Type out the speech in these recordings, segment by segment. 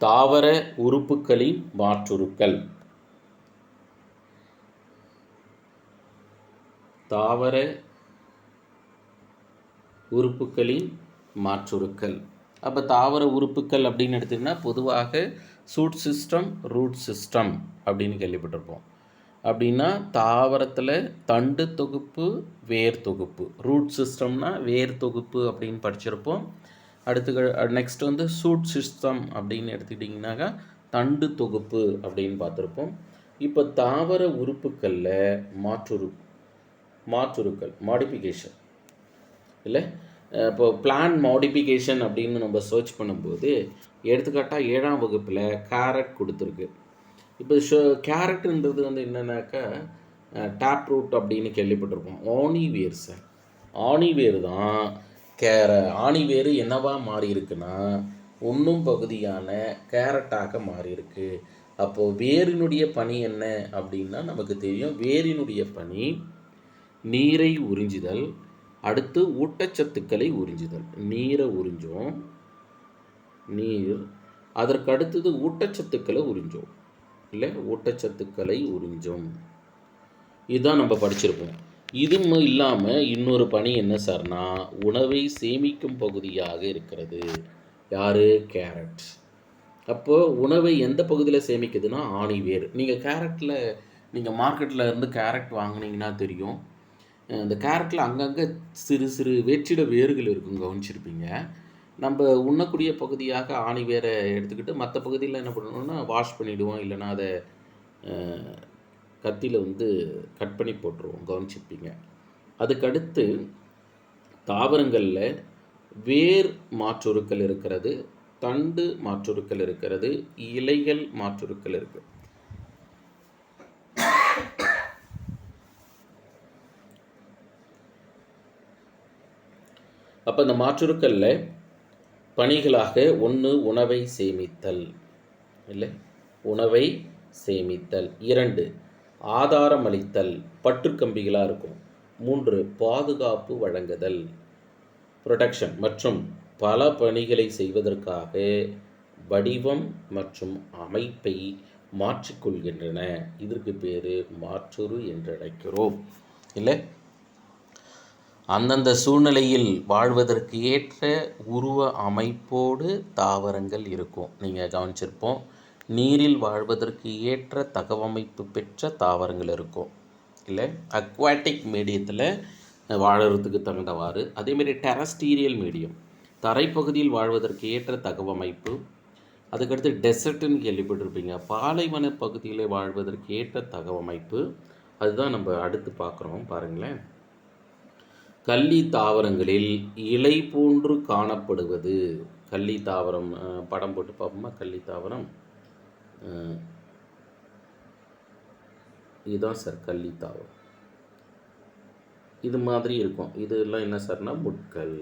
தாவர உறுப்புகளின் மாற்றுருக்கள். தாவர உறுப்புகளின் மாற்றுருக்கள். அப்போ தாவர உறுப்புகள் அப்படின்னு எடுத்திங்கன்னா பொதுவாக சூட் சிஸ்டம், ரூட் சிஸ்டம் அப்படின்னு கேள்விப்பட்டிருப்போம். அப்படின்னா தாவரத்தில் தண்டு தொகுப்பு, வேர் தொகுப்பு. ரூட் சிஸ்டம்னா வேர் தொகுப்பு அப்படின்னு படிச்சிருப்போம். நெக்ஸ்ட் வந்து சூட் சிஸ்டம் அப்படின்னு எடுத்துக்கிட்டிங்கனாக்கா தண்டு தொகுப்பு அப்படின்னு பார்த்துருப்போம். இப்போ தாவர உறுப்புகளில் மாற்றுருக்கள் மாடிஃபிகேஷன் இல்லை. இப்போ பிளான் மாடிஃபிகேஷன் அப்படின்னு நம்ம சர்ச் பண்ணும்போது எடுத்துக்காட்டாக 7ஆம் வகுப்பில் கேரட் கொடுத்துருக்கு. இப்போ கேரட்டுன்றது வந்து என்னன்னாக்கா டேப் ரூட் அப்படின்னு கேள்விப்பட்டிருப்போம். ஆணிவேர் சார். ஆணிவேர் தான் ஆணிவேர் என்னவா மாறி இருக்குன்னா ஒன்றும் பகுதியான கேரட்டாக மாறி இருக்கு. அப்போது வேரினுடைய பணி என்ன அப்படின்னா நமக்கு தெரியும். வேரினுடைய பணி நீரை உறிஞ்சுதல், அடுத்து ஊட்டச்சத்துக்களை உறிஞ்சுதல். நீரை உறிஞ்சோம், நீர் அதற்கு அடுத்தது ஊட்டச்சத்துக்களை உறிஞ்சோம் இல்லை, ஊட்டச்சத்துக்களை உறிஞ்சோம். இதுதான் நம்ம படிச்சிருப்போம். இதுவும் இல்லாமல் இன்னொரு பணி என்ன சார்னா உணவை சேமிக்கும் பகுதியாக இருக்கிறது. யார்? கேரட். அப்போது உணவை எந்த பகுதியில் சேமிக்குதுன்னா ஆணிவேர். நீங்கள் மார்க்கெட்டில் இருந்து கேரட் வாங்கினீங்கன்னா தெரியும். இந்த கேரட்டில் அங்கங்கே சிறு சிறு வேற்றிட வேர்கள் இருக்கும், கவனிச்சிருப்பீங்க. நம்ம உண்ணக்கூடிய பகுதியாக ஆணிவேரை எடுத்துக்கிட்டு மற்ற பகுதியில் என்ன பண்ணணும்னா வாஷ் பண்ணிவிடுவோம், இல்லைனா அதை கத்தியில் வந்து கட் பண்ணி போட்டுருவோம், கவனிச்சிருப்பீங்க. அதுக்கடுத்து தாவரங்களில் வேர் மாற்றுருக்கள் இருக்கிறது, தண்டு மாற்றுருக்கள் இருக்கிறது, இலைகள் மாற்றுருக்கள் இருக்குது. அப்போ இந்த மாற்றுருக்களில் பணிகளாக ஒன்று உணவை சேமித்தல் இல்லை, உணவை சேமித்தல். 2 ஆதாரம் அளித்தல், பற்றுக்கம்பிகளாக இருக்கும். 3 பாதுகாப்பு வழங்குதல், ப்ரொடெக்ஷன். மற்றும் பல பணிகளை செய்வதற்காக வடிவம் மற்றும் அமைப்பை மாற்றிக்கொள்கின்றன. இதற்கு பேர் மாற்றுரு என்று அழைக்கிறோம் இல்லை. அந்தந்த சூழ்நிலையில் வாழ்வதற்கு ஏற்ற உருவ அமைப்போடு தாவரங்கள் இருக்கும். நீங்கள் கவனிச்சிருப்போம். நீரில் வாழ்வதற்கு ஏற்ற தகவமைப்பு பெற்ற தாவரங்கள் இருக்கும் இல்லை. அக்வாட்டிக் மீடியத்தில் வாழறதுக்கு தகுந்தவாறு. அதேமாரி டெரஸ்டீரியல் மீடியம், தரைப்பகுதியில் வாழ்வதற்கு ஏற்ற தகவமைப்பு. அதுக்கடுத்து டெசர்ட்டுன்னு கேள்விப்பட்டிருப்பீங்க, பாலைவன பகுதியில் வாழ்வதற்கு ஏற்ற தகவமைப்பு. அதுதான் நம்ம அடுத்து பார்க்குறோம். பாருங்களேன். கள்ளி தாவரங்களில் இலை போன்று காணப்படுவது. கள்ளி தாவரம் படம் போட்டு பார்ப்போமா? கள்ளி தாவரம் இதுதான் சார் கள்ளி தாவரம். இது மாதிரி இருக்கும். இதெல்லாம் என்ன சார்னா முட்கள்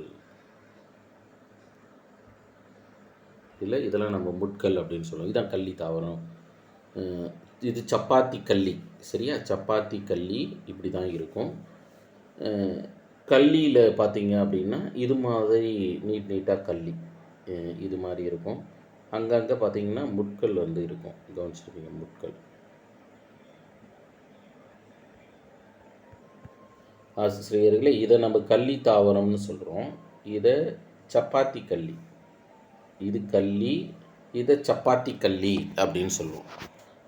இல்லை, இதெல்லாம் நம்ம முட்கள் அப்படின்னு சொல்லுவோம். இதுதான் கள்ளி தாவரம். இது சப்பாத்தி கள்ளி, சரியா? சப்பாத்தி கள்ளி இப்படி தான் இருக்கும். கள்ளியில் பார்த்தீங்க அப்படின்னா இது மாதிரி நீட்டாக கள்ளி இது மாதிரி இருக்கும். அங்கங்கே பார்த்தீங்கன்னா முட்கள் வந்து இருக்கும், கவனிச்சிருப்பீங்க. முட்கள். ஆசிரியர்களே, இதை நம்ம கள்ளி தாவரம்னு சொல்கிறோம். இதை சப்பாத்தி கள்ளி, இது கள்ளி, இதை சப்பாத்தி கள்ளி அப்படின்னு சொல்லுவோம்.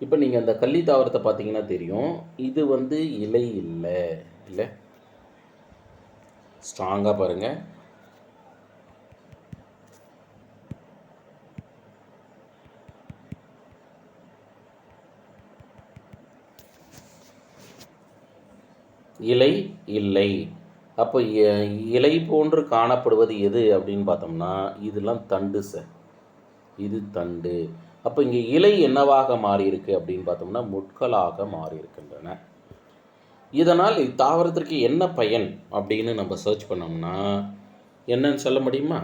இப்போ நீங்கள் அந்த கள்ளி தாவரத்தை பார்த்தீங்கன்னா தெரியும். இது வந்து இலை இல்லை. ஸ்ட்ராங்காக பாருங்கள். இலை இல்லை. அப்போ இலை போன்று காணப்படுவது எது அப்படின்னு பார்த்தோம்னா இதெல்லாம் தண்டு சார். இது தண்டு. அப்போ இங்கே இலை என்னவாக மாறி இருக்கு அப்படின்னு பார்த்தோம்னா முட்களாக மாறி இருக்கின்றன. இதனால் தாவரத்திற்கு என்ன பயன் அப்படின்னு நம்ம சர்ச் பண்ணோம்னா என்னன்னு சொல்ல முடியுமா?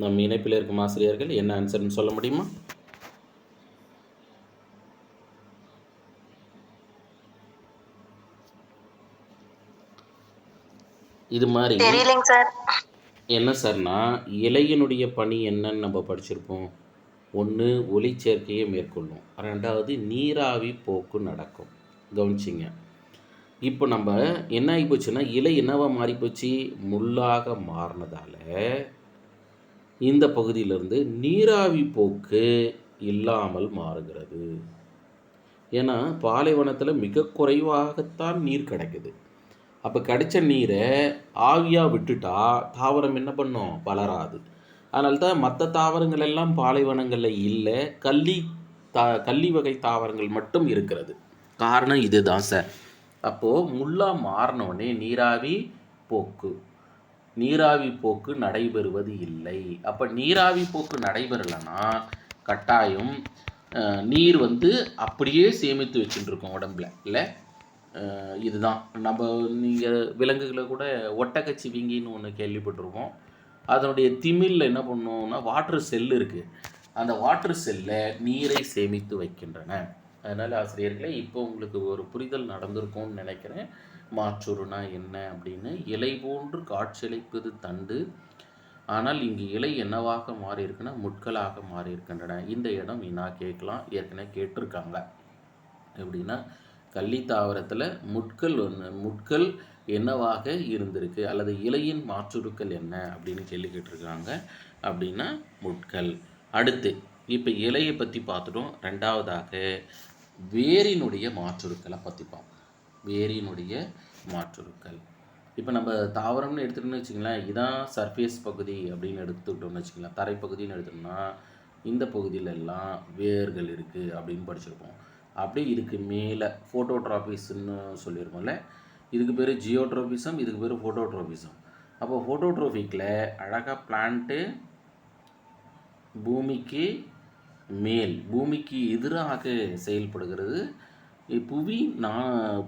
நம் இணைப்பில் இருக்கும் ஆசிரியர்கள் என்ன ஆன்சர்னு சொல்ல முடியுமா? இது மாதிரி தெரியலைங்க சார். என்ன சார்னா, இலையினுடைய பணி என்னன்னு நம்ம படிச்சிருப்போம். ஒன்று ஒளிச்சேர்க்கையை மேற்கொள்ளும், 2வது நீராவி போக்கு நடக்கும். கவனிச்சிங்க. இப்போ நம்ம என்ன ஆகி போச்சுன்னா, இலை என்னவா மாறி போச்சு, முள்ளாக மாறினதால இந்த பகுதியிலிருந்து நீராவி போக்கு இல்லாமல் மாறுகிறது. ஏன்னா பாலைவனத்தில் மிக குறைவாகத்தான் நீர் கிடைக்குது. அப்போ கிடைச்ச நீரை ஆவியாக விட்டுட்டா தாவரம் என்ன பண்ணும், வளராது. அதனால தான் மற்ற தாவரங்கள் எல்லாம் பாலைவனங்களில் இல்லை, கள்ளி வகை தாவரங்கள் மட்டும் இருக்கிறது. காரணம் இதுதான் சார். அப்போது முள்ளாக மாறினோடனே நீராவி போக்கு நடைபெறுவது இல்லை. அப்போ நீராவி போக்கு நடைபெறலைன்னா கட்டாயம் நீர் வந்து அப்படியே சேமித்து வச்சுட்டுருக்கோம் உடம்புல, இல்லை? இதுதான் நம்ம நீங்கள் விலங்குகளை கூட ஒட்டகச்சிவிங்கின்னு ஒன்று கேள்விப்பட்டிருக்கோம். அதனுடைய திமிழில் என்ன பண்ணோம்னா வாட்டர் செல் இருக்குது. அந்த வாட்டர் செல்லில் நீரை சேமித்து வைக்கின்றன. அதனால் ஆசிரியர்களே, இப்போ உங்களுக்கு ஒரு புரிதல் நடந்திருக்கும்னு நினைக்கிறேன். மாற்றுருனா என்ன அப்படின்னு. இலை போன்று காட்சியளிப்பது தண்டு, ஆனால் இங்கு இலை என்னவாக மாறி இருக்குன்னா முட்களாக மாறி இருக்கின்றன. இந்த இடம் வினா கேட்கலாம், ஏற்கனவே கேட்டிருக்காங்க. எப்படின்னா, கள்ளி தாவரத்தில் முட்கள் என்னவாக இருந்திருக்கு, அல்லது இலையின் மாற்றுருக்கள் என்ன அப்படின்னு கேள்வி கேட்டிருக்காங்க. அப்படின்னா முட்கள். அடுத்து இப்போ இலையை பற்றி பார்த்துட்டோம். 2வதாக வேரினுடைய மாற்றுருக்களை பற்றி பார்ப்போம். வேரினுடைய மாற்றுருக்கள். இப்போ நம்ம தாவரம்னு எடுத்துகிட்டோம்னு வச்சுங்களேன், இதான் சர்ஃபேஸ் பகுதி அப்படின்னு எடுத்துக்கிட்டோம்னு வச்சுக்கலாம். தரைப்பகுதின்னு எடுத்தோம்னா இந்த பகுதியில் எல்லாம் வேர்கள் இருக்குது அப்படின்னு படிச்சிருப்போம். அப்படியே இதுக்கு மேலே ஃபோட்டோட்ராபிஸ்ன்னு சொல்லியிருக்கோம்ல, இதுக்கு பேர் ஜியோட்ரோபிசம், இதுக்கு பேர் ஃபோட்டோட்ரோபிசம். அப்போ ஃபோட்டோட்ரோபிக்கில் அழகாக பிளான்ட்டு பூமிக்கு எதிராக செயல்படுகிறது.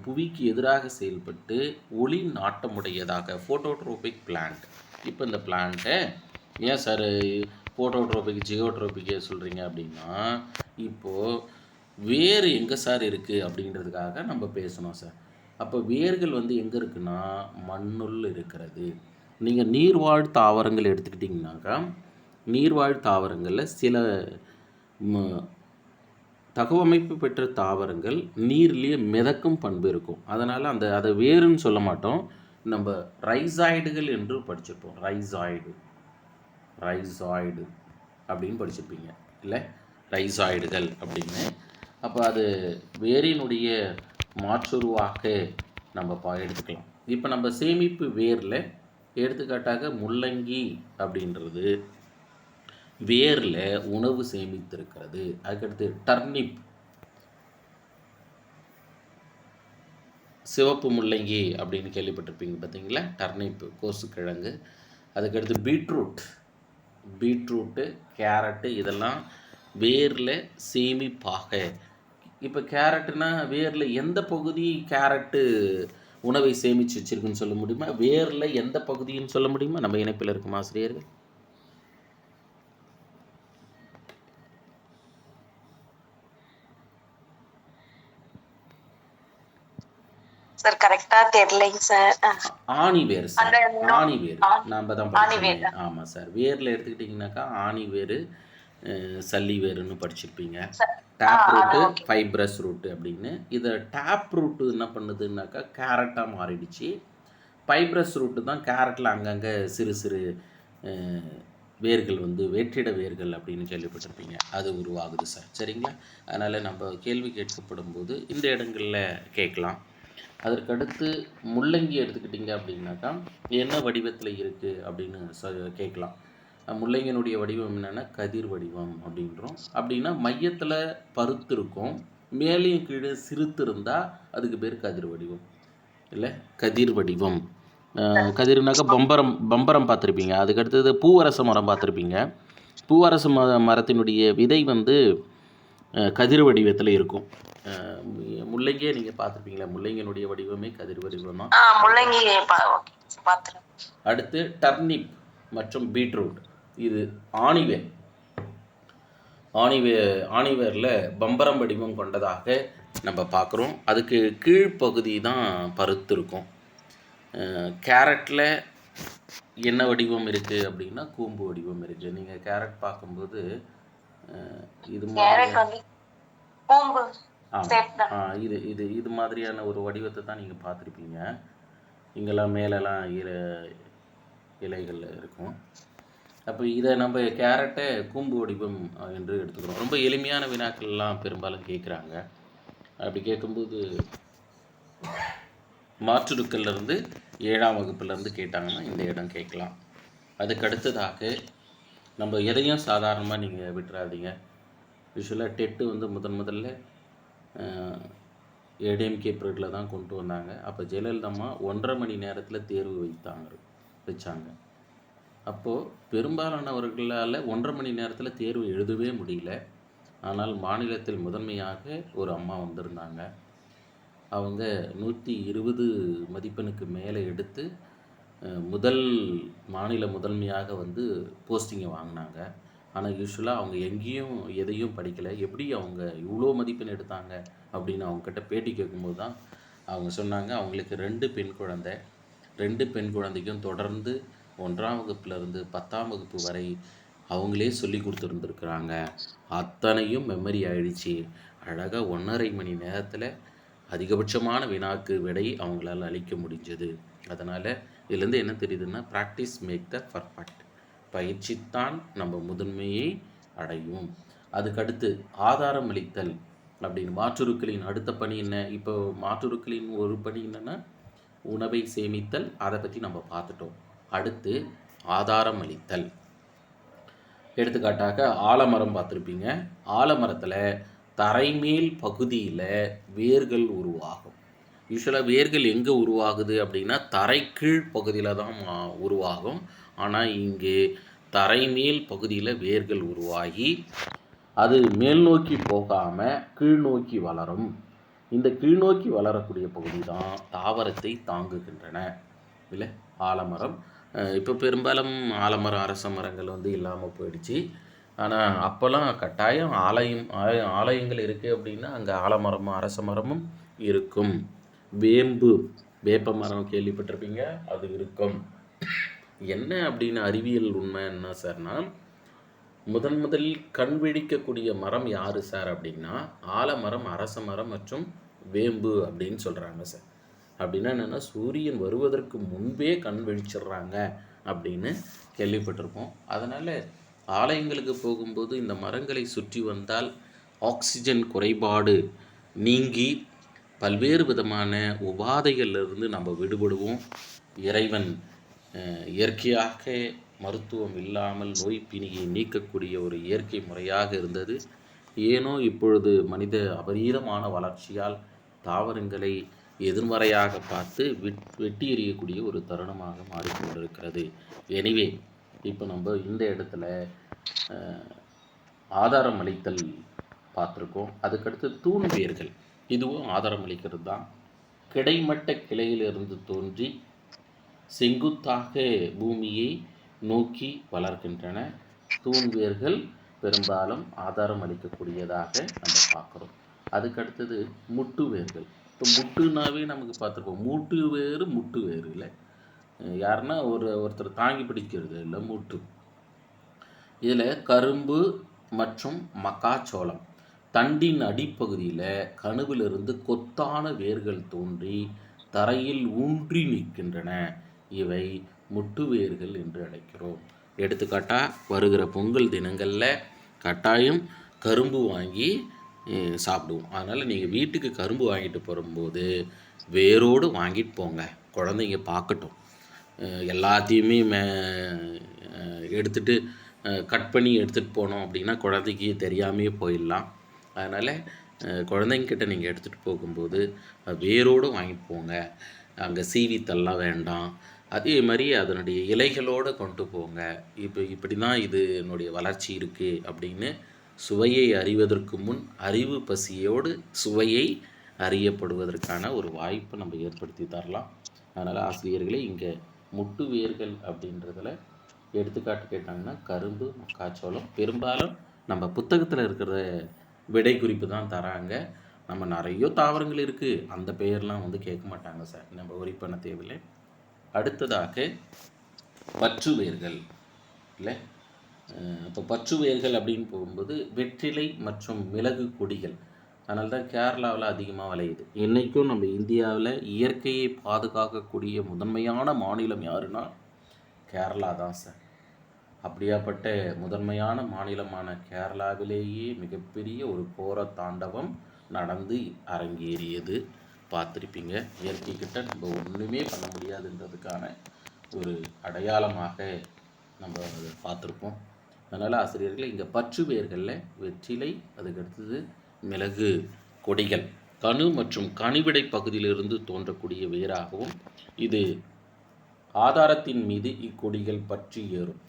புவிக்கு எதிராக செயல்பட்டு ஒளி நாட்டமுடையதாக ஃபோட்டோட்ரோபிக் பிளான்ட். இப்போ இந்த பிளான்ட்டை ஏன் சார் ஃபோட்டோட்ரோபிக் ஜியோட்ரோபிக்கே சொல்கிறீங்க அப்படின்னா, இப்போது வேர் எங்கே சார் இருக்குது அப்படின்றதுக்காக நம்ம பேசணும் சார். அப்போ வேர்கள் வந்து எங்கே இருக்குன்னா மண்ணுள் இருக்கிறது. நீங்கள் நீர்வாழ் தாவரங்கள் எடுத்துக்கிட்டிங்கனாக்கா, நீர்வாழ் தாவரங்களில் சில தகவமைப்பு பெற்ற தாவரங்கள் நீர்லேயே மிதக்கும் பண்பு இருக்கும். அதனால் அதை வேறுன்னு சொல்ல மாட்டோம், நம்ம ரைசாய்டுகள் என்று படிச்சிருப்போம். ரைசாய்டு அப்படின்னு படிச்சிருப்பீங்க, இல்லை? ரைசாய்டுகள் அப்படின்னு. அப்போ அது வேரினுடைய மாற்றுருவாக நம்ம எடுத்துக்கலாம். இப்போ நம்ம சேமிப்பு வேரில் எடுத்துக்காட்டாக முள்ளங்கி அப்படின்றது வேரில் உணவு சேமித்திருக்கிறது. அதுக்கடுத்து டர்னிப், சிவப்பு முள்ளங்கி அப்படின்னு கேள்விப்பட்டிருப்பீங்க பார்த்தீங்களா, டர்னிப் கோசுக்கிழங்கு. அதுக்கடுத்து பீட்ரூட்டு, கேரட்டு, இதெல்லாம் வேரில் சேமிப்பாக. இப்போ கேரட்டுனா வேரில் எந்த பகுதி கேரட்டு உணவை சேமித்து வச்சுருக்குன்னு சொல்ல முடியுமா? வேரில் எந்த பகுதின்னு சொல்ல முடியுமா? நம்ம இணைப்பில் இருக்கும் ஆசிரியர்கள். சார் கரெக்டா தெரியலைங்க சார். ஆணிவேர் சார், ஆணிவேர் நம்ம தான் படிச்சிருக்கோம். ஆமாம் சார், வேரில் எடுத்துக்கிட்டிங்கனாக்கா ஆணிவேர், சல்லி வேருன்னு படிச்சிருப்பீங்க. டேப் ரூட்டு, ஃபைப்ரஸ் ரூட்டு அப்படின்னு. இதை டேப் ரூட்டு என்ன பண்ணுதுன்னாக்கா கேரட்டாக மாறிடுச்சு. ஃபைப்ரஸ் ரூட்டு தான் கேரட்டில் அங்கங்கே சிறு சிறு வேர்கள் வந்து வேற்றிட வேர்கள் அப்படின்னு கேள்விப்பட்டிருப்பீங்க, அது உருவாகுது சார். சரிங்களா? அதனால் நம்ம கேள்வி கேட்கப்படும் போது இந்த இடங்களில் கேட்கலாம். அதற்கடுத்து முள்ளங்கி எடுத்துக்கிட்டிங்க அப்படின்னாக்கா என்ன வடிவத்தில் இருக்குது அப்படின்னு கேட்கலாம். முள்ளங்கியினுடைய வடிவம் என்னென்னா கதிர் வடிவம் அப்படின்றோம். அப்படின்னா மையத்தில் பருத்து இருக்கும், மேலேயும் கீழே சிறுத்து இருந்தால் அதுக்கு பேர் கதிர் வடிவம், இல்லை? கதிர் வடிவம். கதிர்னாக்கா பம்பரம் பார்த்துருப்பீங்க. அதுக்கடுத்தது பூவரச மரம் பார்த்துருப்பீங்க. பூவரச மரத்தினுடைய விதை வந்து கதிர் வடிவத்தில் இருக்கும். முள்ளங்கியே நீங்கள் பார்த்துருப்பீங்களா, முள்ளங்கியினுடைய வடிவமே கதிர் வடிவம் தான். அடுத்து டர்னிப் மற்றும் பீட்ரூட், இது ஆணிவேரில் பம்பரம் வடிவம் கொண்டதாக நம்ம பார்க்குறோம். அதுக்கு கீழ்ப்பகுதி தான் பருத்து இருக்கும். கேரட்டில் என்ன வடிவம் இருக்குது அப்படின்னா கூம்பு வடிவம் இருக்குது. நீங்கள் கேரட் பார்க்கும்போது இது மாதிரி கேரட் வந்து கூம்பு shape தான். இது இது இது மாதிரியான ஒரு வடிவத்தை தான் நீங்கள் பார்த்துருப்பீங்க. இங்கெல்லாம் மேலெல்லாம் இலைகள் இருக்கும். அப்போ இதை நம்ம கேரட்டை கூம்பு வடிவம் என்று எடுத்துக்கிறோம். ரொம்ப எளிமையான வினாக்கள்லாம் பெரும்பாலும் கேட்குறாங்க. அப்படி கேட்கும்போது மாற்றுருக்கள்லேருந்து 7ஆம் வகுப்புலேருந்து கேட்டாங்கன்னா இந்த இடம் கேட்கலாம். அதுக்கு அடுத்ததாக நம்ம எதையும் சாதாரணமாக நீங்கள் விட்டுறாதீங்க. யூஸ்வலாக டெட்டு வந்து முதல்ல ஏடிஎம்கே பீரியடில் தான் கொண்டு வந்தாங்க. அப்போ ஜெயலலிதா 1.5 மணி நேரத்தில் தேர்வு வச்சாங்க. அப்போது பெரும்பாலானவர்களால் 1.5 மணி நேரத்தில் தேர்வு எழுதவே முடியல. ஆனால் மாநிலத்தில் முதன்மையாக ஒரு அம்மா வந்திருந்தாங்க. அவங்க 120 மதிப்பெண்ணுக்கு மேலே எடுத்து மாநில முதன்மையாக வந்து போஸ்டிங்கை வாங்கினாங்க. ஆனால் யூஸ்வலாக அவங்க எங்கேயும் எதையும் படிக்கலை. எப்படி அவங்க இவ்வளோ மதிப்பெண் எடுத்தாங்க அப்படின்னு அவங்கக்கிட்ட பேட்டி கேட்கும்போது தான் அவங்க சொன்னாங்க, அவங்களுக்கு 2 பெண் குழந்தை. 2 பெண் குழந்தைக்கும் தொடர்ந்து 1ஆம் வகுப்புலேருந்து 10ஆம் வகுப்பு வரை அவங்களே சொல்லி கொடுத்துருந்துருக்குறாங்க. அத்தனையும் மெமரி ஆயிடுச்சு. அழகாக 1.5 மணி நேரத்தில் அதிகபட்சமான வினாக்கு விடை அவங்களால அளிக்க முடிஞ்சது. அதனால் இதுலேருந்து என்ன தெரியுதுன்னா, ப்ராக்டிஸ் மேக் த பர்ஃபெக்ட். பயிற்சித்தான் நம்ம முதன்மையை அடையும். அதுக்கடுத்து ஆதாரம் அளித்தல் அப்படின்னு மாற்றுருக்களின் அடுத்த பணி என்ன? இப்போ மாற்றுருக்களின் ஒரு பணி என்னென்னா உணவை சேமித்தல். அதை பற்றி நம்ம பார்த்துட்டோம். அடுத்து ஆதாரம் அளித்தல். எடுத்துக்காட்டாக ஆலமரம் பார்த்துருப்பீங்க. ஆலமரத்தில் தரைமேல் பகுதியில் வேர்கள் உருவாகும். யூஸ்வலாக வேர்கள் எங்கே உருவாகுது அப்படின்னா தரைக்கீழ் பகுதியில் தான் உருவாகும். ஆனால் இங்கே தரைமேல் பகுதியில் வேர்கள் உருவாகி அது மேல் நோக்கி போகாமல் கீழ் நோக்கி வளரும். இந்த கீழ்நோக்கி வளரக்கூடிய பகுதி தான் தாவரத்தை தாங்குகின்றன. இல்லை ஆலமரம். இப்போ பெரும்பாலும் ஆலமரம் அரச மரங்கள் வந்து இல்லாமல் போயிடுச்சு. ஆனால் அப்போல்லாம் கட்டாயம் ஆலயங்கள் இருக்குது அப்படின்னா அங்கே ஆலமரமும் அரச மரமும் இருக்கும். வேப்ப மரம் கேள்விப்பட்டிருப்பீங்க, அது இருக்கும். என்ன அப்படின்னு அறிவியல் உண்மை என்ன சார்னா, முதலில் கண் விழிக்கக்கூடிய மரம் யார் சார் அப்படின்னா ஆலமரம், அரச மரம் மற்றும் வேம்பு அப்படின்னு சொல்கிறாங்க சார். அப்படின்னா என்னென்னா சூரியன் வருவதற்கு முன்பே கண் விழிச்சிடுறாங்க அப்படின்னு கேள்விப்பட்டிருப்போம். அதனால் ஆலயங்களுக்கு போகும்போது இந்த மரங்களை சுற்றி வந்தால் ஆக்சிஜன் குறைபாடு நீங்கி பல்வேறு விதமான உபாதைகளிலிருந்து நம்ம விடுபடுவோம். இறைவன் இயற்கையாக மருத்துவம் இல்லாமல் நோய் பிணியை நீக்கக்கூடிய ஒரு இயற்கை முறையாக இருந்தது. ஏனோ இப்பொழுது மனித அபரீதமான வளர்ச்சியால் தாவரங்களை எதிர்மறையாக பார்த்து வெட்டி எறியக்கூடிய ஒரு தருணமாக மாறிக்கொண்டிருக்கிறது. எனிவே இப்போ நம்ம இந்த இடத்துல ஆதாரம் அளித்தல் பார்த்துருக்கோம். அதுக்கடுத்து தூண் வேர்கள், இதுவும் ஆதாரம் அளிக்கிறது தான். கிடைமட்ட கிளையிலிருந்து தோன்றி செங்குத்தாக பூமியை நோக்கி வளர்கின்றன. தூண் வேர்கள் பெரும்பாலும் ஆதாரம் அளிக்கக்கூடியதாக நம்ம பார்க்குறோம். அதுக்கடுத்தது முட்டு வேர்கள். இப்போ முட்டுனாவே நமக்கு பார்த்துருப்போம், மூட்டு வேறு முட்டு வேறு இல்லை. யாருன்னா ஒருத்தர் தாங்கி பிடிக்கிறது இல்லை, மூட்டு. இதில் கரும்பு மற்றும் மக்காச்சோளம் தண்டின் அடிப்பகுதியில் கணுவிலிருந்து கொத்தான வேர்கள் தோன்றி தரையில் ஊன்றி நிற்கின்றன. இவை முட்டு வேர்கள் என்று அழைக்கிறோம். எடுத்துக்காட்டாக வருகிற பொங்கல் தினங்களில் கட்டாயம் கரும்பு வாங்கி சாப்பிடுவோம். அதனால் நீங்கள் வீட்டுக்கு கரும்பு வாங்கிட்டு போகும்போது வேரோடு வாங்கிட்டு போங்க, குழந்தைங்க பார்க்கட்டும். எல்லாத்தையுமே எடுத்துகிட்டு கட் பண்ணி எடுத்துகிட்டு போனோம் அப்படின்னா குழந்தைக்கு தெரியாமையே போயிடலாம். அதனால் குழந்தைங்கிட்ட நீங்கள் எடுத்துகிட்டு போகும்போது வேரோடு வாங்கிட்டு போங்க. அங்கே சீவித்தல்லாம் வேண்டாம். அதே மாதிரி அதனுடைய இலைகளோடு கொண்டு போங்க. இப்படி தான் இது என்னுடைய வளர்ச்சி இருக்குது அப்படின்னு சுவையை அறிவதற்கு முன் அறிவு பசியோடு சுவையை அறியப்படுவதற்கான ஒரு வாய்ப்பை நம்ம ஏற்படுத்தி தரலாம். அதனால் ஆசிரியர்களே இங்கே முட்டு வேர்கள் அப்படின்றதில் எடுத்துக்காட்டு கேட்டாங்கன்னா கரும்பு, மக்காச்சோளம். பெரும்பாலும் நம்ம புத்தகத்தில் இருக்கிற விடை குறிப்பு தான் தராங்க. நம்ம நிறைய தாவரங்கள் இருக்குது, அந்த பெயர்லாம் வந்து கேட்க மாட்டாங்க சார். நம்ம ஒரி பண்ண தேவையில்லை. அடுத்ததாக பற்று வேர்கள் இல்லை. இப்போ பற்று வேர்கள் அப்படின்னு போகும்போது வெற்றிலை மற்றும் மிளகு கொடிகள். அதனால தான் கேரளாவில் அதிகமாக விளையுது. இன்றைக்கும் நம்ம இந்தியாவில் இயற்கையை பாதுகாக்கக்கூடிய முதன்மையான மாநிலம் யாருன்னா கேரளா தான் சார். அப்படியாப்பட்ட முதன்மையான மாநிலமான கேரளாவிலேயே மிகப்பெரிய ஒரு கோர தாண்டவம் நடந்து அரங்கேறியது பார்த்துருப்பீங்க. இயற்கைக்கிட்ட நம்ம ஒன்றுமே பண்ண முடியாதுன்றதுக்கான ஒரு அடையாளமாக நம்ம அதை பார்த்துருப்போம். அதனால் ஆசிரியர்கள் இங்கே பற்று வேர்களில் வெற்றிலை, அதுக்கடுத்தது மிளகு கொடிகள் கணு மற்றும் கனிவிடை பகுதியிலிருந்து தோன்றக்கூடிய வேராகவும் இது ஆதாரத்தின் மீது இக்கொடிகள் பற்றி ஏறும்.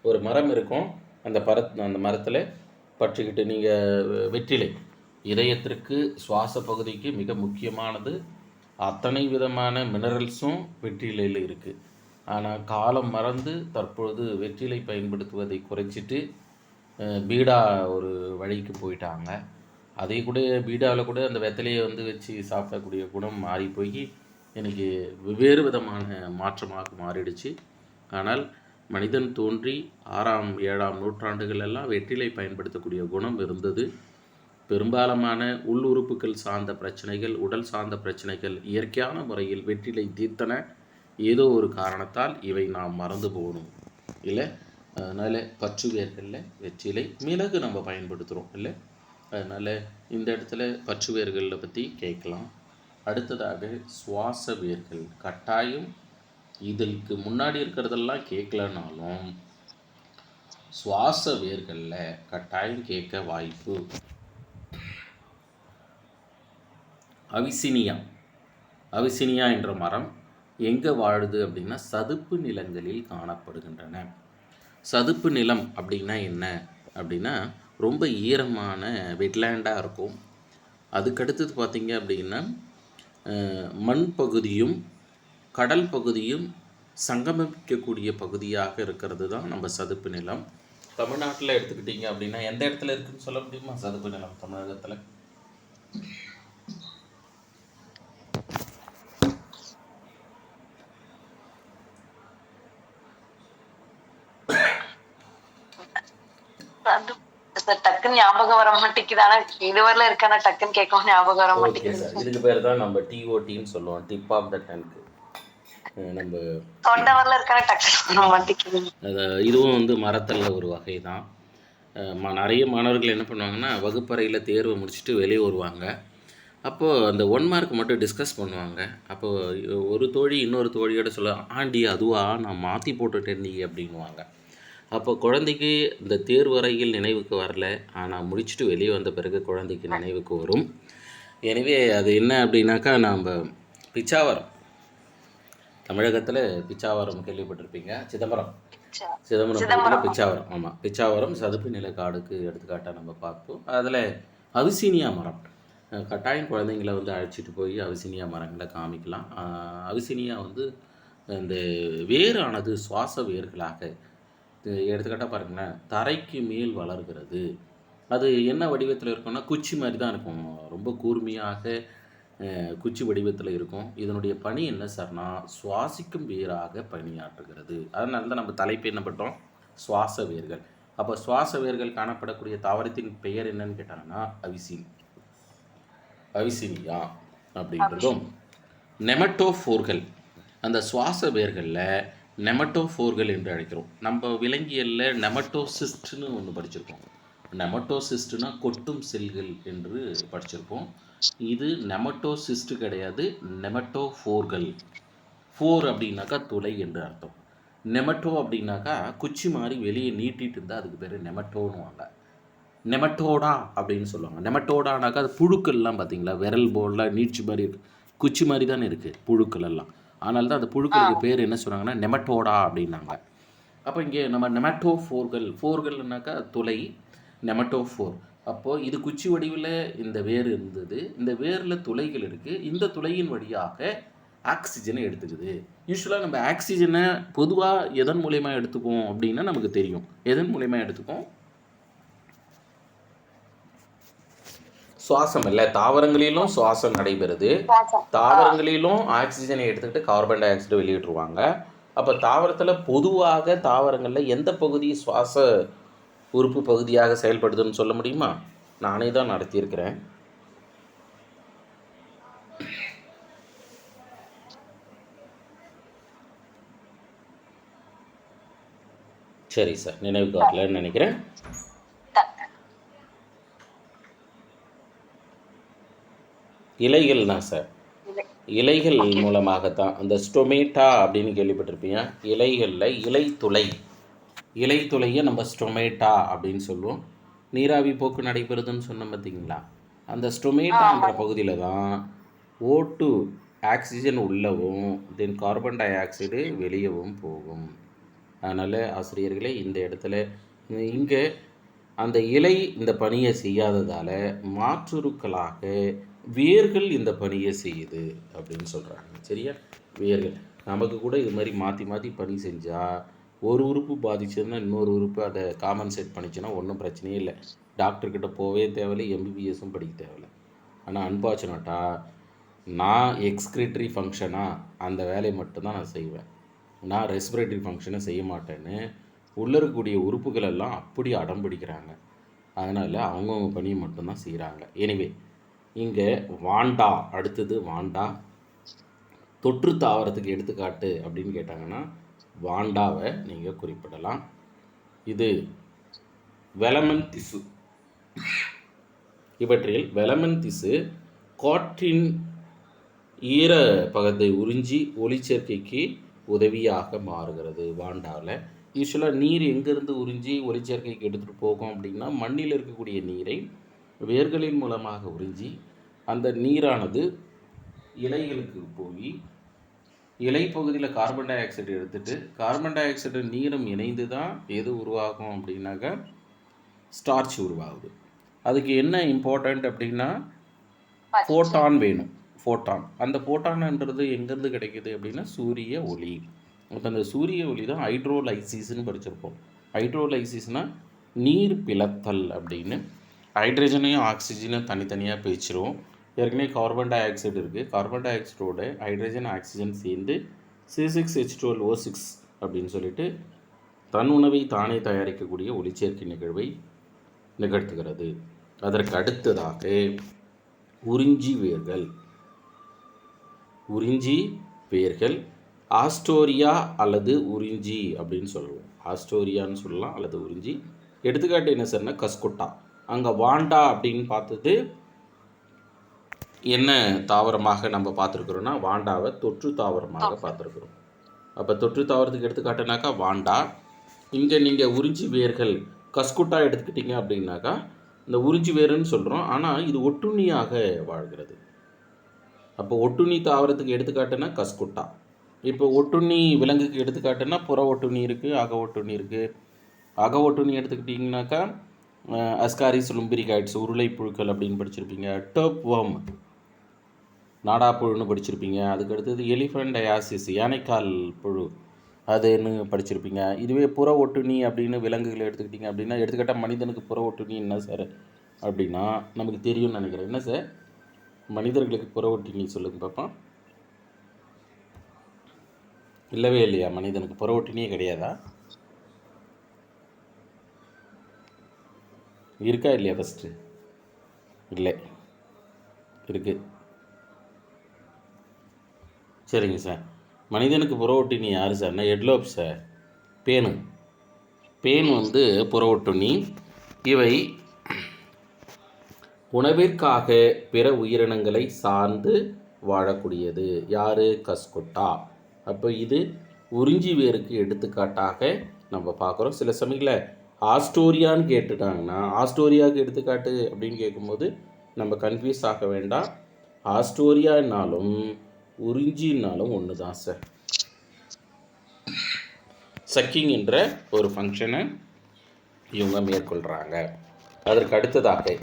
ஒரு மரம் இருக்கும், அந்த மரத்தில் பற்றிக்கிட்டு நீங்கள் வெற்றிலை இதயத்திற்கு சுவாச பகுதிக்கு மிக முக்கியமானது. அத்தனை விதமான மினரல்ஸும் வெற்றிலையில் இருக்குது. ஆனால் காலம் மறந்து தற்பொழுது வெற்றிலை பயன்படுத்துவதை குறைச்சிட்டு பீடா ஒரு வழிக்கு போயிட்டாங்க. அதே கூட பீடாவில் கூட அந்த வெத்தலையை வச்சு சாப்பிடக்கூடிய குணம் மாறி போய் எனக்கு வெவ்வேறு விதமான மாற்றமாக மாறிடுச்சு. ஆனால் மனிதன் தோன்றி 6ஆம் 7ஆம் நூற்றாண்டுகள் எல்லாம் வெற்றிலை பயன்படுத்தக்கூடிய குணம் இருந்தது. பெரும்பாலான உள்ளுறுப்புகள் சார்ந்த பிரச்சனைகள், உடல் சார்ந்த பிரச்சனைகள் இயற்கையான முறையில் வெற்றிலை தீர்த்தன. ஏதோ ஒரு காரணத்தால் இவை நாம் மறந்து போகணும் இல்லை. அதனால் பற்று வேர்களில் வெற்றிலை, மிளகு நம்ம பயன்படுத்துகிறோம் இல்லை. அதனால் இந்த இடத்துல பற்று வேர்களில் பற்றி கேட்கலாம். அடுத்ததாக சுவாச வேர்கள். கட்டாயம் இதற்கு முன்னாடி இருக்கிறதெல்லாம் கேட்கலனாலும் சுவாச வேர்களில் கட்டாயம் கேட்க வாய்ப்பு. அவிசினியா என்ற மரம் எங்கே வாழுது அப்படின்னா சதுப்பு நிலங்களில் காணப்படுகின்றன. சதுப்பு நிலம் அப்படின்னா என்ன அப்படின்னா ரொம்ப ஈரமான வெட்லேண்டாக இருக்கும். அதுக்கடுத்தது பார்த்திங்க அப்படின்னா மண் பகுதியும் கடல் பகுதியும் சங்கமிக்கக்கூடிய பகுதியாக இருக்கிறது தான் நம்ம சதுப்பு நிலம். தமிழ்நாட்டில் எடுத்துக்கிட்டிங்க அப்படின்னா எந்த இடத்துல இருக்குதுன்னு சொல்ல முடியுமா சதுப்பு நிலம் தமிழகத்தில்? டக்குன்னு ஞாபகம் வர மாட்டேங்குது. ஆனா இதுவரையில இருக்கான டக்குன்னு கேட்கவும் ஞாபகம் வர மாட்டேங்குது. இதுக்கு பேர் தான் நம்ம டிஓடின்னு சொல்லுவோம், டிப் ஆஃப் த டங்க். நம்ம தொண்டவரில் இருக்கான டக்குன்னு வர மாட்டேங்குது. இதுவும் மரத்தல்ல ஒரு வகை தான். நிறைய மாணவர்கள் என்ன பண்ணுவாங்கன்னா வகுப்பறையில் தேர்வை முடிச்சுட்டு வெளியே வருவாங்க. அப்போது அந்த 1 மார்க் மட்டும் டிஸ்கஸ் பண்ணுவாங்க. அப்போது ஒரு தோழி இன்னொரு தோழியோட சொல்ல, ஆண்டி அதுவா நான் மாற்றி போட்டுட்டேன்டி அப்படின்வாங்க. அப்போ குழந்தைக்கு இந்த தேர்வறையில் நினைவுக்கு வரல, ஆனால் முடிச்சுட்டு வெளியே வந்த பிறகு குழந்தைக்கு நினைவுக்கு வரும். எனவே அது என்ன அப்படின்னாக்கா, நாம் பிச்சாவரம், தமிழகத்தில் பிச்சாவரம் கேள்விப்பட்டிருப்பீங்க. சிதம்பரம் பிச்சாவரம். ஆமாம், பிச்சாவரம் சதுப்பு நிலக்காடுக்கு எடுத்துக்காட்டாக நம்ம பார்ப்போம். அதில் அவிசீனியா மரம் கட்டாயம் குழந்தைங்களை அழைச்சிட்டு போய் அவிசீனியா மரங்களை காமிக்கலாம். அவிசீனியா இந்த வேரானது சுவாச வேர்களாக எடுத்துக்காட்டாக பாருங்களேன், தரைக்கு மேல் வளர்கிறது. அது என்ன வடிவத்தில் இருக்கும்னா குச்சி மாதிரி தான் இருக்கும், ரொம்ப கூர்மையாக குச்சி வடிவத்தில் இருக்கும். இதனுடைய பணி என்ன சார்னா சுவாசிக்கும் வேராக பணியாற்றுகிறது. அதனால தான் நம்ம தலைப்பு என்ன பண்ணுறோம், சுவாச வேர்கள். அப்போ சுவாச வேர்கள் காணப்படக்கூடிய தாவரத்தின் பெயர் என்னன்னு கேட்டாங்கன்னா அவிசினியா அப்படின்றதும். நெமட்டோஃபோர்கள், அந்த சுவாச வேர்களில் நெமட்டோஃபோர்கள் என்று அழைக்கிறோம். நம்ம விலங்கியலில் நெமட்டோசிஸ்ட்னு ஒன்று படிச்சிருக்கோம். நெமட்டோசிஸ்ட்னா கொட்டும் செல்கள் என்று படிச்சிருப்போம். இது நெமட்டோசிஸ்ட் கிடையாது, நெமட்டோஃபோர்கள். ஃபோர் அப்படின்னாக்கா துளை என்று அர்த்தம். நெமட்டோ அப்படின்னாக்கா குச்சி மாதிரி வெளியே நீட்டிட்டு இருந்தால் அதுக்கு பேர் நெமட்டோன்னுவாங்க. நெமட்டோடா அப்படின்னு சொல்லுவாங்க. நெமட்டோடானாக்கா அது புழுக்கள்லாம் பார்த்தீங்களா, விரல் போர்டெலாம் நீட்சி மாதிரி இருக்குது, குச்சி மாதிரி தானே இருக்குது புழுக்கள் எல்லாம். அதனால தான் அந்த புழுக்களுக்கு பேர் என்ன சொன்னாங்கன்னா நெமட்டோடா அப்படின்னாங்க. அப்போ இங்கே நம்ம ஃபோர்கள்னாக்கா துளை, நெமட்டோஃபோர். அப்போது இது குச்சி வடிவில் இந்த வேர் இருந்தது. இந்த வேரில் துளைகள் இருக்குது. இந்த துளையின் வழியாக ஆக்சிஜனை எடுத்துக்குது. யூஸ்வலாக நம்ம ஆக்சிஜனை பொதுவாக எதன் மூலயமா எடுத்துக்குவோம் அப்படின்னா நமக்கு தெரியும். எதன் மூலயமா எடுத்துக்குவோம்? சுவாசம் இல்லை, தாவரங்களிலும் சுவாசம் நடைபெறுது. தாவரங்களிலும் ஆக்சிஜனை எடுத்துக்கிட்டு கார்பன் டை ஆக்சைடு வெளியிட்டுருவாங்க. அப்போ தாவரத்தில் பொதுவாக தாவரங்களில் எந்த பகுதி சுவாச உறுப்பு பகுதியாக செயல்படுதுன்னு சொல்ல முடியுமா? நானே தான் நடத்தியிருக்கிறேன். சரி சார், நினைவுக்கு வரலன்னு நினைக்கிறேன். இலைகள் தான் சார். இலைகள் மூலமாகத்தான் அந்த ஸ்டொமேட்டா அப்படின்னு கேள்விப்பட்டிருப்பீங்க. இலைகளில் இலைத்துளையை நம்ம ஸ்டொமேட்டா அப்படின்னு சொல்லுவோம். நீராவி போக்கு நடைபெறுதுன்னு சொன்னோம் பார்த்தீங்களா? அந்த ஸ்டொமேட்டான்ற பகுதியில் தான் O2 ஆக்சிஜன் உள்ளவும் தென் கார்பன் டை ஆக்சைடு வெளியவும் போகும். அதனால் ஆசிரியர்களே, இந்த இடத்துல இங்கே அந்த இலை இந்த பணியை செய்யாததால் மாற்றுருக்களாக வேர்கள் இந்த பணியை செய்யுது அப்படின்னு சொல்கிறாங்க. சரியா? வேர்கள் நமக்கு கூட இது மாதிரி மாற்றி மாற்றி பணி செஞ்சால் ஒரு உறுப்பு பாதிச்சதுன்னா இன்னொரு உறுப்பு அதை காம்பன்சேட் பண்ணிச்சுன்னா ஒன்றும் பிரச்சனையே இல்லை. டாக்டர்கிட்ட போவே தேவையில்லை, எம்பிபிஎஸும் படிக்க தேவையில்லை. ஆனால் அன்பார்ச்சுனேட்டாக நான் எக்ஸ்கிரிட்டரி ஃபங்க்ஷனாக அந்த வேலையை மட்டும்தான் நான் செய்வேன். நான் ரெஸ்பிரேட்டரி ஃபங்க்ஷனை செய்ய மாட்டேன்னு உள்ளே இருக்கக்கூடிய உறுப்புகள் எல்லாம் அப்படி அடம் பிடிக்கிறாங்க. அதனால் அவங்கவுங்க பணியை மட்டும்தான் செய்கிறாங்க. எனிவே, இங்கே வாண்டா, அடுத்தது வாண்டா தொற்று தாவரத்துக்கு எடுத்துக்காட்டு அப்படின்னு கேட்டாங்கன்னா வாண்டாவை நீங்கள் குறிப்பிடலாம். இது வெலமன் திசு. இவற்றில் வெலமன் திசு காற்றின் ஈர பகத்தை உறிஞ்சி ஒளிச்சேர்க்கைக்கு உதவியாக மாறுகிறது. வாண்டாவில் யூஸ்வலாக நீர் எங்கேருந்து உறிஞ்சி ஒளிச்சேர்க்கைக்கு எடுத்துகிட்டு போகும் அப்படின்னா மண்ணில் இருக்கக்கூடிய நீரை வேர்களின் மூலமாக உறிஞ்சி அந்த நீரானது இலைகளுக்கு போய் இலை பகுதியில் கார்பன் டை ஆக்சைடு எடுத்துகிட்டு கார்பன் டை ஆக்சைடு நீரும் இணைந்து தான் எது உருவாகும் அப்படின்னாக்கா ஸ்டார்ச் உருவாகுது. அதுக்கு என்ன இம்பார்ட்டண்ட் அப்படின்னா ஃபோட்டான் வேணும். ஃபோட்டான், அந்த ஃபோட்டான்ன்றது எங்கேருந்து கிடைக்கிது அப்படின்னா சூரிய ஒளி. அப்போ அந்த சூரிய ஒளி தான் ஹைட்ரோலைசிஸ்ன்னு படிச்சிருப்போம். ஹைட்ரோலைசிஸ்னால் நீர் பிளத்தல் அப்படின்னு. ஹைட்ரஜனையும் ஆக்சிஜனையும் தனித்தனியாக பிரிச்சிருவோம். ஏற்கனவே கார்பன் டை ஆக்சைடு இருக்குது. கார்பன் டை ஆக்சைடோட ஹைட்ரஜன் ஆக்சிஜன் சேர்ந்து C6H12O6 அப்படின்னு சொல்லிட்டு தன் உணவை தானே தயாரிக்கக்கூடிய ஒளிச்சேர்க்கை நிகழ்வை நிகழ்த்துகிறது. அதற்கு அடுத்ததாக உறிஞ்சி வேர்கள் ஆஸ்டோரியா அல்லது உறிஞ்சி அப்படின்னு சொல்லுவோம். ஆஸ்டோரியான்னு சொல்லலாம் அல்லது உறிஞ்சி. எடுத்துக்காட்டு என்ன சார்னா கஸ்குட்டா. அங்கே வாண்டா அப்படின்னு பார்த்தது என்ன தாவரமாக நம்ம பார்த்துருக்குறோன்னா வாண்டாவை தொற்று தாவரமாக பார்த்துருக்குறோம். அப்போ தொற்று தாவரத்துக்கு எடுத்துக்காட்டுனாக்கா வாண்டா. இங்கே நீங்கள் உறிஞ்சி வேர்கள் கஸ்குட்டா எடுத்துக்கிட்டிங்க அப்படின்னாக்கா இந்த உறிஞ்சி வேருன்னு சொல்கிறோம். ஆனால் இது ஒட்டுண்ணியாக வாழ்கிறது. அப்போ ஒட்டுண்ணி தாவரத்துக்கு எடுத்துக்காட்டுனா கஸ்குட்டா. இப்போ ஒட்டுண்ணி விலங்குக்கு எடுத்துக்காட்டுனா புற ஒட்டுண்ணி இருக்குது, அக ஒட்டுண்ணி இருக்குது. அக ஒட்டுண்ணி எடுத்துக்கிட்டிங்கனாக்கா அஸ்காரிஸ் லும்பிரிகாய்ட்ஸ் உருளை புழுக்கள் அப்படின்னு படிச்சிருப்பீங்க. டர்ப் வார்ம் நாடாப்புழுன்னு படிச்சிருப்பீங்க. அதுக்கு அடுத்தது எலிஃபண்டயாசிஸ் யானைக்கால் புழு அதுன்னு படிச்சிருப்பீங்க. இதுவே புற ஒட்டுண்ணி அப்படின்னு விலங்குகளை எடுத்துக்கிட்டிங்க அப்படின்னா எடுத்துக்கிட்டால் மனிதனுக்கு புற ஒட்டுண்ணி என்ன சார் அப்படின்னா நமக்கு தெரியும்னு நினைக்கிறேன். என்ன சார் மனிதர்களுக்கு புற ஒட்டுண்ணி சொல்லுங்க பார்ப்போம். இல்லவே இல்லையா? மனிதனுக்கு புற ஒட்டுண்ணியே கிடையாதா? இருக்கா இல்லையா? ஃபஸ்ட்டு இல்லை, இருக்குது. சரிங்க சார். மனிதனுக்கு புற ஒட்டுண்ணி யார் சார்னா எட்லோப் சார். பேன் வந்து புற ஒட்டுண்ணி. இவை உணவிற்காக பிற உயிரினங்களை சார்ந்து வாழக்கூடியது. யார்? கஸ்குட்டா. அப்போ இது உறிஞ்சி வேருக்கு எடுத்துக்காட்டாக நம்ம பார்க்குறோம். சில சமயங்களில் ஆஸ்டோரியான்னு கேட்டுட்டாங்கன்னா ஆஸ்டோரியாவுக்கு எடுத்துக்காட்டு அப்படின்னு கேட்கும்போது நம்ம கன்ஃபியூஸ் ஆக வேண்டாம். ஆஸ்டோரியானாலும் உறிஞ்சின்னாலும் ஒன்று தான் சார். சக்கிங் என்ற ஒரு ஃபங்க்ஷனை இவங்க மேற்கொள்கிறாங்க. அதற்கு அடுத்ததாக